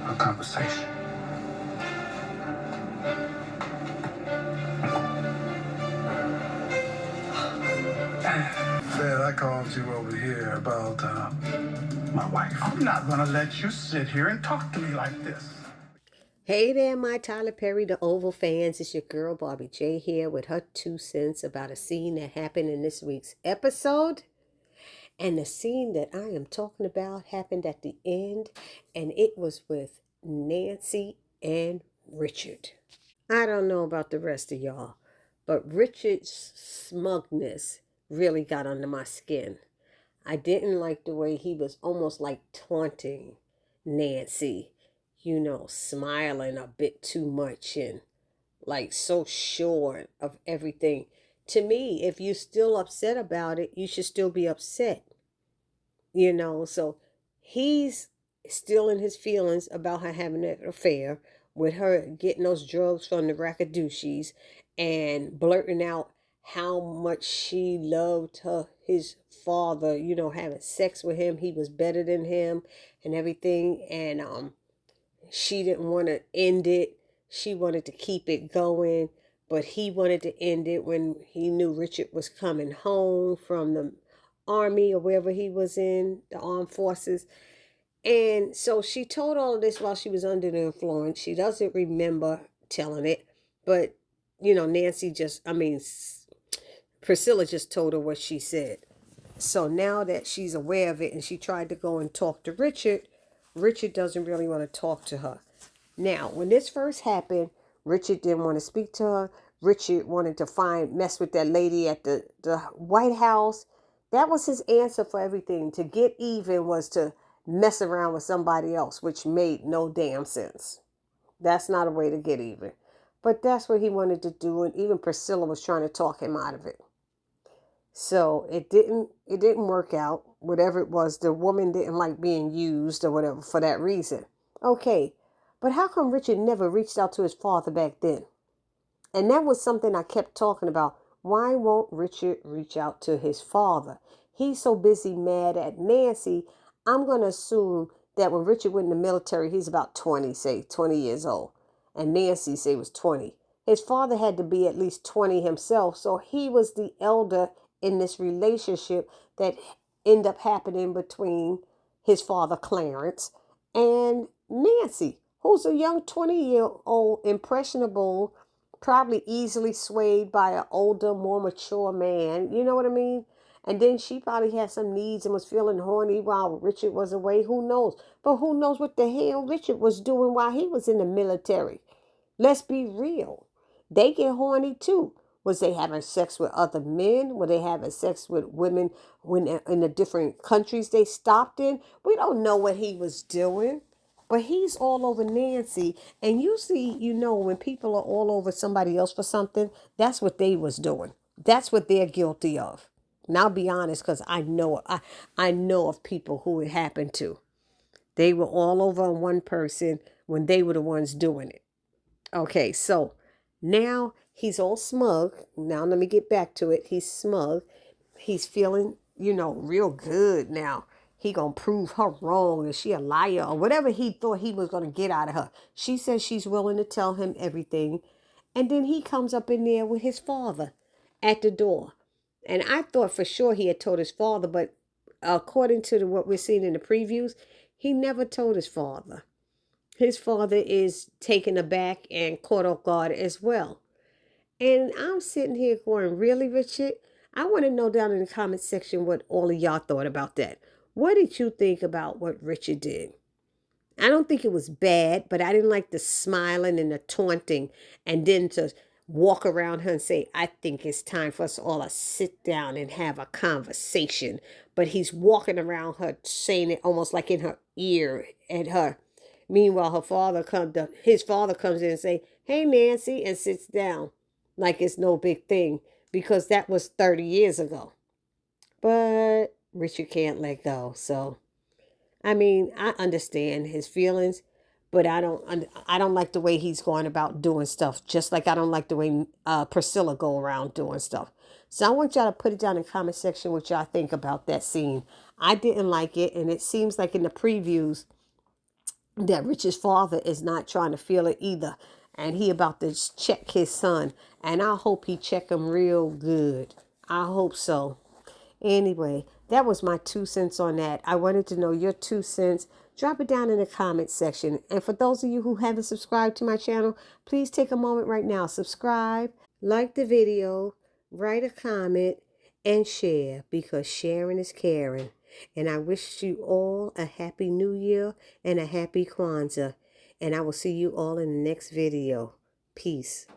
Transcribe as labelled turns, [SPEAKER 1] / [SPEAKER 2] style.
[SPEAKER 1] a conversation. Dad, I called you over here about my wife. I'm not gonna let you sit here and talk to me like this.
[SPEAKER 2] Hey there, my Tyler Perry, the Oval fans. It's your girl, Barbie J, here with her 2 cents about a scene that happened in this week's episode. And the scene that I am talking about happened at the end, and it was with Nancy and Richard. I don't know about the rest of y'all, but Richard's smugness really got under my skin. I didn't like the way he was almost like taunting Nancy, smiling a bit too much and like so sure of everything. To me, if you're still upset about it, you should still be upset. So he's still in his feelings about her having an affair with her, getting those drugs from the Rackadoochies and blurting out how much she loved his father, having sex with him. He was better than him and everything. And she didn't want to end it. She wanted to keep it going, but he wanted to end it when he knew Richard was coming home from the army or wherever he was in, the armed forces. And so she told all of this while she was under the influence. She doesn't remember telling it, but Priscilla just told her what she said. So now that she's aware of it and she tried to go and talk to Richard, Richard doesn't really want to talk to her. Now, when this first happened, Richard didn't want to speak to her. Richard wanted to mess with that lady at the White House. That was his answer for everything. To get even was to mess around with somebody else, which made no damn sense. That's not a way to get even. But that's what he wanted to do, and even Priscilla was trying to talk him out of it. So it didn't work out. Whatever it was, the woman didn't like being used or whatever for that reason. Okay, but how come Richard never reached out to his father back then? And that was something I kept talking about. Why won't Richard reach out to his father? He's so busy mad at Nancy. I'm going to assume that when Richard went in the military, he's about 20, say 20 years old. And Nancy, say, was 20. His father had to be at least 20 himself. So he was the elder in this relationship that ended up happening between his father, Clarence, and Nancy, who's a young 20-year-old, impressionable, probably easily swayed by an older, more mature man. You know what I mean? And then she probably had some needs and was feeling horny while Richard was away. Who knows? But who knows what the hell Richard was doing while he was in the military? Let's be real. They get horny too. Was they having sex with other men? Were they having sex with women when in the different countries they stopped in? We don't know what he was doing. But he's all over Nancy. And usually, when people are all over somebody else for something, that's what they was doing. That's what they're guilty of. And I'll be honest, because I know of people who it happened to. They were all over on one person when they were the ones doing it. Okay, so now he's all smug. Now let me get back to it. He's smug. He's feeling, real good now. He gonna prove her wrong. Is she a liar or whatever he thought he was gonna get out of her? She says she's willing to tell him everything. And then he comes up in there with his father at the door. And I thought for sure he had told his father, but according to what we're seeing in the previews, he never told his father. His father is taken aback and caught off guard as well. And I'm sitting here going, really, Richard? I want to know down in the comment section what all of y'all thought about that. What did you think about what Richard did? I don't think it was bad, but I didn't like the smiling and the taunting and then to walk around her and say, I think it's time for us all to sit down and have a conversation. But he's walking around her saying it almost like in her ear at her. Meanwhile, his father comes in and say, hey, Nancy, and sits down like it's no big thing because that was 30 years ago. But Richard can't let go. So, I understand his feelings, but I don't like the way he's going about doing stuff. Just like I don't like the way Priscilla go around doing stuff. So I want y'all to put it down in the comment section what y'all think about that scene. I didn't like it, and it seems like in the previews that Richard's father is not trying to feel it either. And he about to check his son. And I hope he check him real good. I hope so. Anyway, that was my 2 cents on that. I wanted to know your 2 cents. Drop it down in the comment section. And for those of you who haven't subscribed to my channel, please take a moment right now. Subscribe, like the video, write a comment, and share, because sharing is caring. And I wish you all a happy new year and a happy Kwanzaa. And I will see you all in the next video. Peace.